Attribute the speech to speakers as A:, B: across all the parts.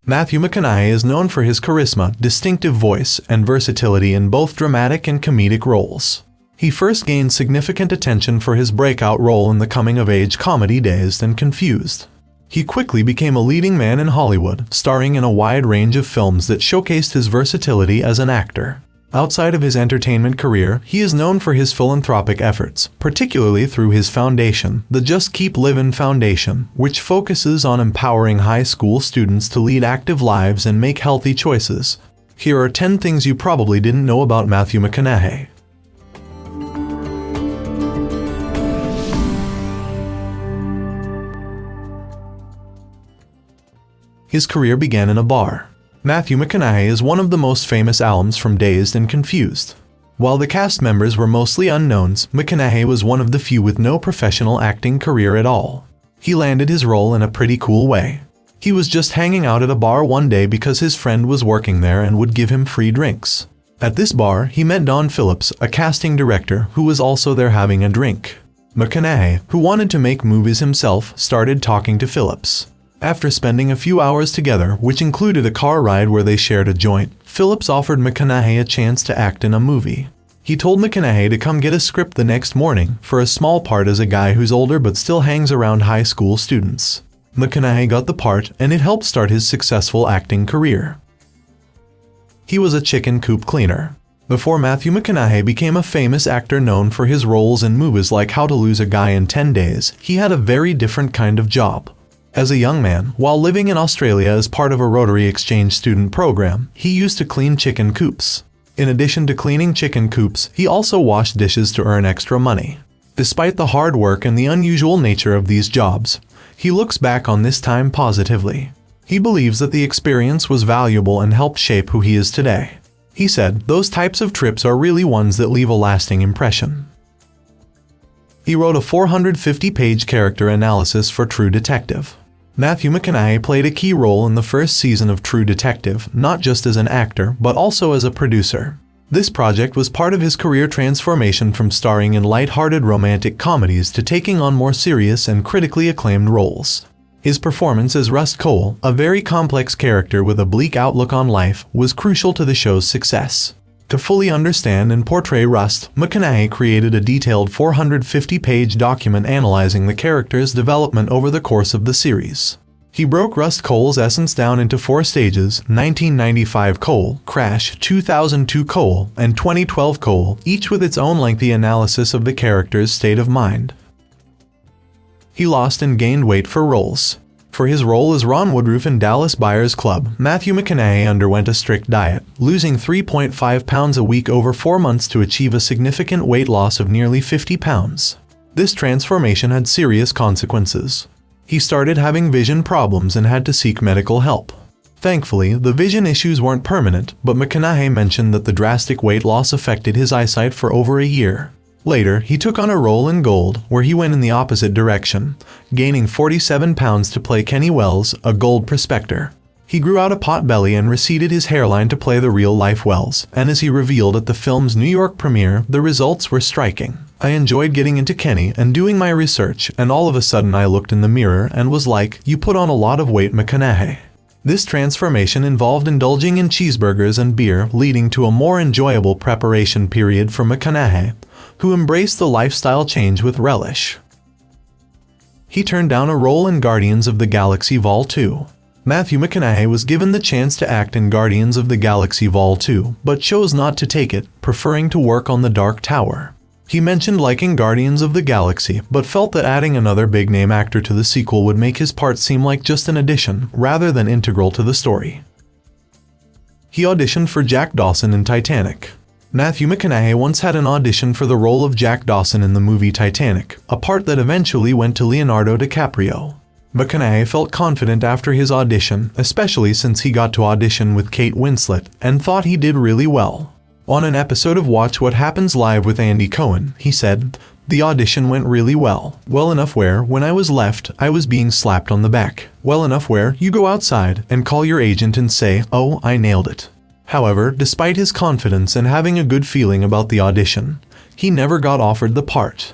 A: Matthew McConaughey is known for his charisma, distinctive voice, and versatility in both dramatic and comedic roles. He first gained significant attention for his breakout role in the coming-of-age comedy Dazed and Confused. He quickly became a leading man in Hollywood, starring in a wide range of films that showcased his versatility as an actor. Outside of his entertainment career, he is known for his philanthropic efforts, particularly through his foundation, the Just Keep Livin' Foundation, which focuses on empowering high school students to lead active lives and make healthy choices. Here are 10 things you probably didn't know about Matthew McConaughey. His career began in a bar. Matthew McConaughey is one of the most famous alums from Dazed and Confused. While the cast members were mostly unknowns, McConaughey was one of the few with no professional acting career at all. He landed his role in a pretty cool way. He was just hanging out at a bar one day because his friend was working there and would give him free drinks. At this bar, he met Don Phillips, a casting director who was also there having a drink. McConaughey, who wanted to make movies himself, started talking to Phillips. After spending a few hours together, which included a car ride where they shared a joint, Phillips offered McConaughey a chance to act in a movie. He told McConaughey to come get a script the next morning for a small part as a guy who's older but still hangs around high school students. McConaughey got the part, and it helped start his successful acting career. He was a chicken coop cleaner. Before Matthew McConaughey became a famous actor known for his roles in movies like How to Lose a Guy in 10 Days, he had a very different kind of job. As a young man, while living in Australia as part of a Rotary Exchange student program, he used to clean chicken coops. In addition to cleaning chicken coops, he also washed dishes to earn extra money. Despite the hard work and the unusual nature of these jobs, he looks back on this time positively. He believes that the experience was valuable and helped shape who he is today. He said, "Those types of trips are really ones that leave a lasting impression." He wrote a 450-page character analysis for True Detective. Matthew McConaughey played a key role in the first season of True Detective, not just as an actor, but also as a producer. This project was part of his career transformation from starring in light-hearted romantic comedies to taking on more serious and critically acclaimed roles. His performance as Rust Cole, a very complex character with a bleak outlook on life, was crucial to the show's success. To fully understand and portray Rust, McConaughey created a detailed 450-page document analyzing the character's development over the course of the series. He broke Rust Cole's essence down into 4 stages: 1995 Cole, Crash, 2002 Cole, and 2012 Cole, each with its own lengthy analysis of the character's state of mind. He lost and gained weight for roles. For his role as Ron Woodruff in Dallas Buyers Club, Matthew McConaughey underwent a strict diet, losing 3.5 pounds a week over 4 months to achieve a significant weight loss of nearly 50 pounds. This transformation had serious consequences. He started having vision problems and had to seek medical help. Thankfully, the vision issues weren't permanent, but McConaughey mentioned that the drastic weight loss affected his eyesight for over a year. Later, he took on a role in Gold, where he went in the opposite direction, gaining 47 pounds to play Kenny Wells, a gold prospector. He grew out a potbelly and receded his hairline to play the real-life Wells, and as he revealed at the film's New York premiere, the results were striking. "I enjoyed getting into Kenny and doing my research, and all of a sudden I looked in the mirror and was like, you put on a lot of weight, McConaughey." This transformation involved indulging in cheeseburgers and beer, leading to a more enjoyable preparation period for McConaughey, who embraced the lifestyle change with relish. He turned down a role in Guardians of the Galaxy Vol. 2. Matthew McConaughey was given the chance to act in Guardians of the Galaxy Vol. 2, but chose not to take it, preferring to work on the Dark Tower. He mentioned liking Guardians of the Galaxy, but felt that adding another big-name actor to the sequel would make his part seem like just an addition, rather than integral to the story. He auditioned for Jack Dawson in Titanic. Matthew McConaughey once had an audition for the role of Jack Dawson in the movie Titanic, a part that eventually went to Leonardo DiCaprio. McConaughey felt confident after his audition, especially since he got to audition with Kate Winslet, and thought he did really well. On an episode of Watch What Happens Live with Andy Cohen, he said, "The audition went really well. Well enough where, when I was left, I was being slapped on the back. Well enough where you go outside and call your agent and say, 'Oh, I nailed it.'" However, despite his confidence and having a good feeling about the audition, he never got offered the part.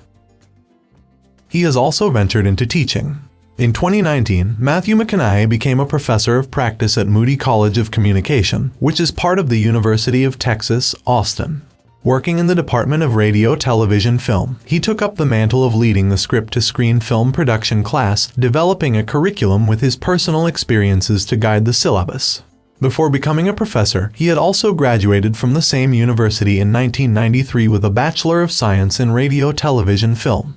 A: He has also ventured into teaching. In 2019, Matthew McConaughey became a professor of practice at Moody College of Communication, which is part of the University of Texas, Austin. Working in the Department of Radio, Television, Film, he took up the mantle of leading the script-to-screen film production class, developing a curriculum with his personal experiences to guide the syllabus. Before becoming a professor, he had also graduated from the same university in 1993 with a Bachelor of Science in Radio, Television, Film.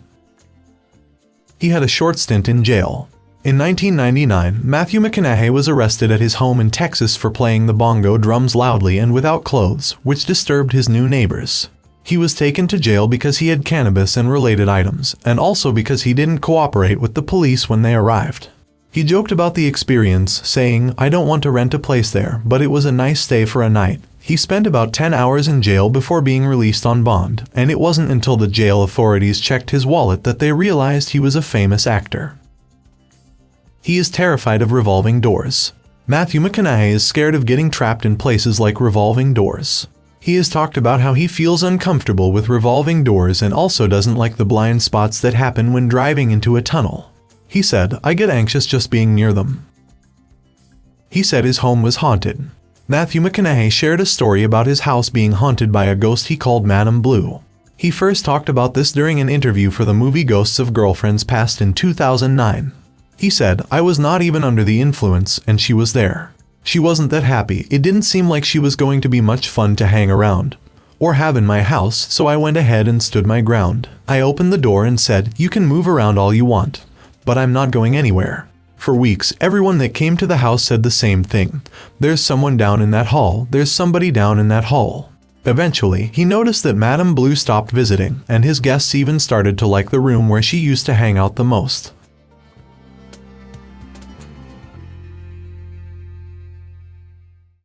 A: He had a short stint in jail. In 1999, Matthew McConaughey was arrested at his home in Texas for playing the bongo drums loudly and without clothes, which disturbed his new neighbors. He was taken to jail because he had cannabis and related items, and also because he didn't cooperate with the police when they arrived. He joked about the experience, saying, "I don't want to rent a place there, but it was a nice stay for a night." He spent about 10 hours in jail before being released on bond, and it wasn't until the jail authorities checked his wallet that they realized he was a famous actor. He is terrified of revolving doors. Matthew McConaughey is scared of getting trapped in places like revolving doors. He has talked about how he feels uncomfortable with revolving doors and also doesn't like the blind spots that happen when driving into a tunnel. He said, "I get anxious just being near them." He said his home was haunted. Matthew McConaughey shared a story about his house being haunted by a ghost he called Madame Blue. He first talked about this during an interview for the movie Ghosts of Girlfriends Past in 2009. He said, "I was not even under the influence, and she was there. She wasn't that happy. It didn't seem like she was going to be much fun to hang around or have in my house, so I went ahead and stood my ground. I opened the door and said, 'You can move around all you want, but I'm not going anywhere.' For weeks, everyone that came to the house said the same thing. 'There's someone down in that hall. There's somebody down in that hall.' Eventually, he noticed that Madame Blue stopped visiting, and his guests even started to like the room where she used to hang out the most.